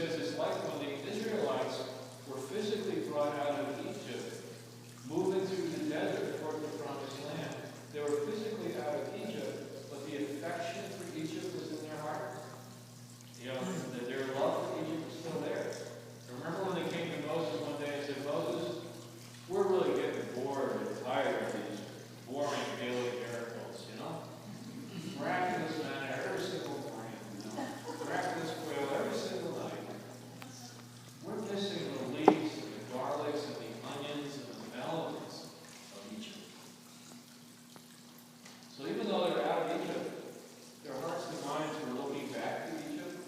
says it's like when the Israelites were physically brought out of Egypt, moving through the desert toward the promised land. They were physically out of Egypt, but the affection for Egypt was in their heart. You know, their love for Egypt was still there. Remember when they came to Moses one day and said, Moses, we're really getting bored and tired of these boring daily miracles, you know? Miraculous manna every single morning, you know? Miraculous quail every single night. We're missing the leeks and the garlics and the onions and the melons of Egypt. So even though they're out of Egypt, their hearts and minds were looking back to Egypt.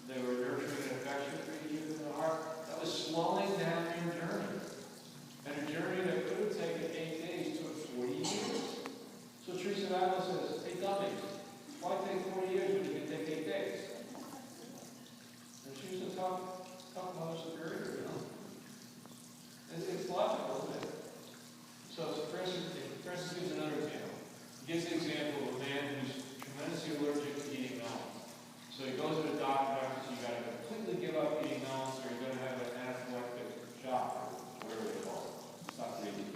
They were nurturing an affection for Egypt in their heart. That was slowing down their journey. And a journey that could have taken 8 days took 40 years. So Teresa of Avila says, hey dummies, why take 40 years when you can take 8 days? And she was a tough mother superior, you know. It's logical, isn't it? So for instance gives another example. He gives the example of a man who's tremendously allergic to eating melons. So he goes to the doctor and says, you got to completely give up eating melons or you're going to have an anaphylactic shock or whatever they call it. Stop breathing.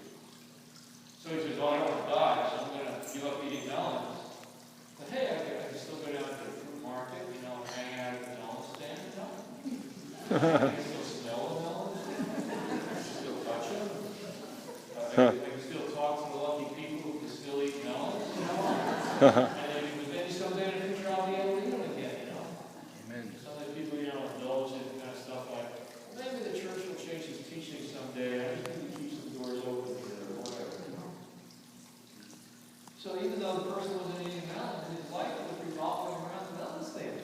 So he says, oh, I don't want to die, so I'm going to give up eating melons. But hey, I can still go down to the fruit market, you know, and hang out at the melon stand, you know? I can still smell the melons. I can still touch them. I can still talk to the lucky people who can still eat melons, you know? And then maybe someday in the future I'll be able to eat them again, you know? Amen. Some of the people, you know, indulge in kind of stuff like, well, maybe the church will change its teaching someday. I just need to keep some doors open here or whatever, you know? So even though the person wasn't eating melons, his life was revolving around the melon stand.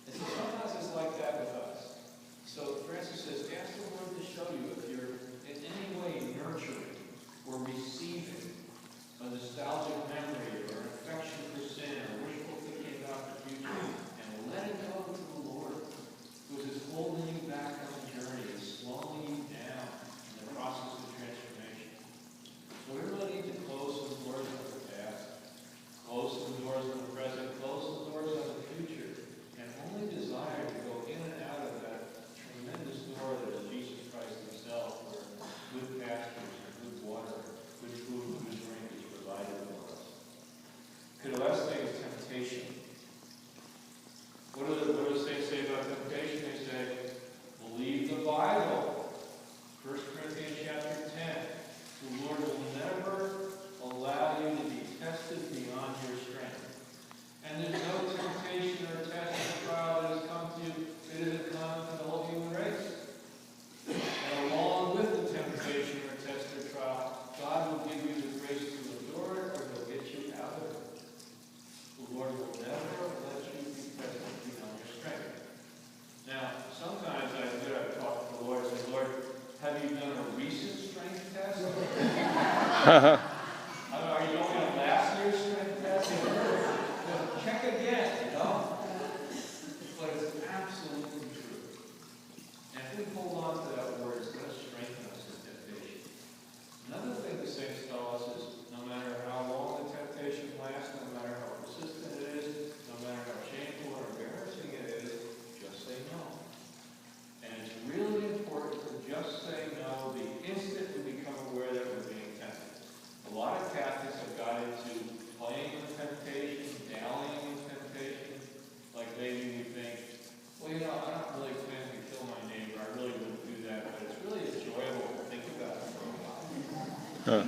And so sometimes it's like that with us. So Francis says, ask the Lord to show you if you're in any way nurturing or receiving a nostalgic memory or an affection for sin or wishful thinking about the future, and let it go to the Lord, who is holding you back on the journey and slowing you down in the process of transformation. So we really need to close some doors on the past, close some doors on the present, close some doors on the future, and only desire to go in and out of that tremendous door that is Jesus Christ himself, where good pastures and good water, good food, good drink is provided for us. Okay, the last thing is temptation. What do the saints say about temptation? They say, believe the Bible. 1 Corinthians chapter 10. The Lord will never allow you to be tested beyond your strength. And there's no temptation or test or trial that has come to you that isn't common to the whole human race. And along with the temptation or test or trial, God will give you the grace to endure it or he'll get you out of it. The Lord will never let you be tested beyond your strength. Now, sometimes I've talked to the Lord and said, Lord, have you done a recent strength test? Are you going to last year's strength test? Check again, you know? But it's absolutely true. And if we hold on to that word, it's going to strengthen us in temptation. Another thing the saints tell us is no matter how long the temptation lasts, no matter how persistent it is, no matter how shameful or embarrassing it is, just say no. And it's really important to just say no the instant we become aware that we're being tempted. A lot of Catholics have got into playing with temptation, dallying with temptation, like maybe we think, well, you know, I don't really plan to kill my neighbor. I really wouldn't do that, but it's really enjoyable to think about it for a while.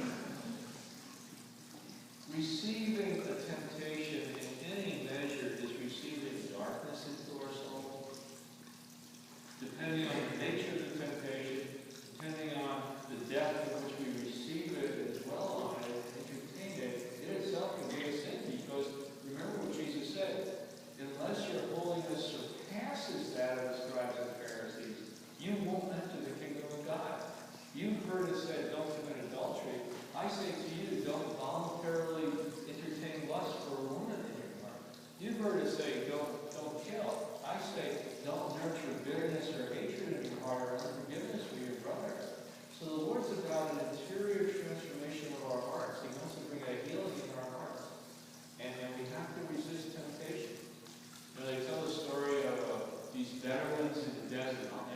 Receiving a temptation in any measure is receiving darkness into our soul. Depending on